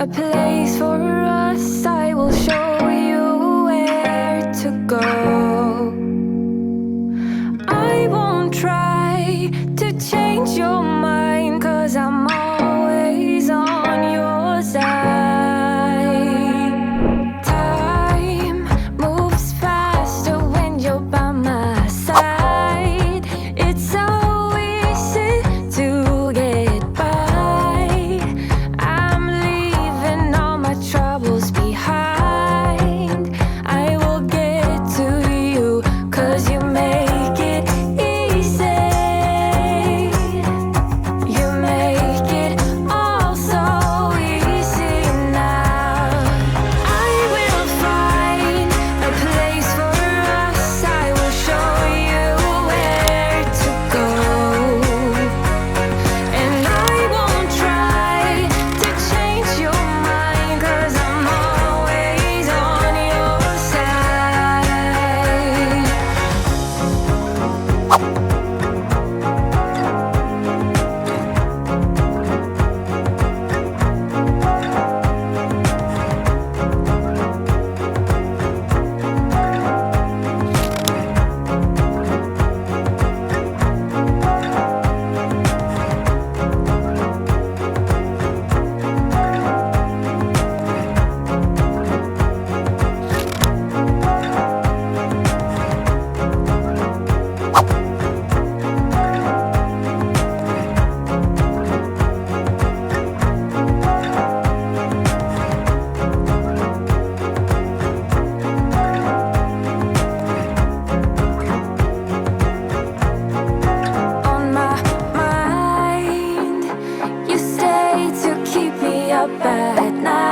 a place for us. I will show you where to go. I won't try to change your mind, 'cause I'm always on your side. Time moves faster when you're by my side. It's so easy to get by. I'm leaving all my troubles behind. I will get to you, 'cause you make it easy. You make it all so easy now. I will find a place for us. I will show you where to go. And I won't try to change your mind, 'cause I'm always on your side. On my mind, you stay to keep me up at night.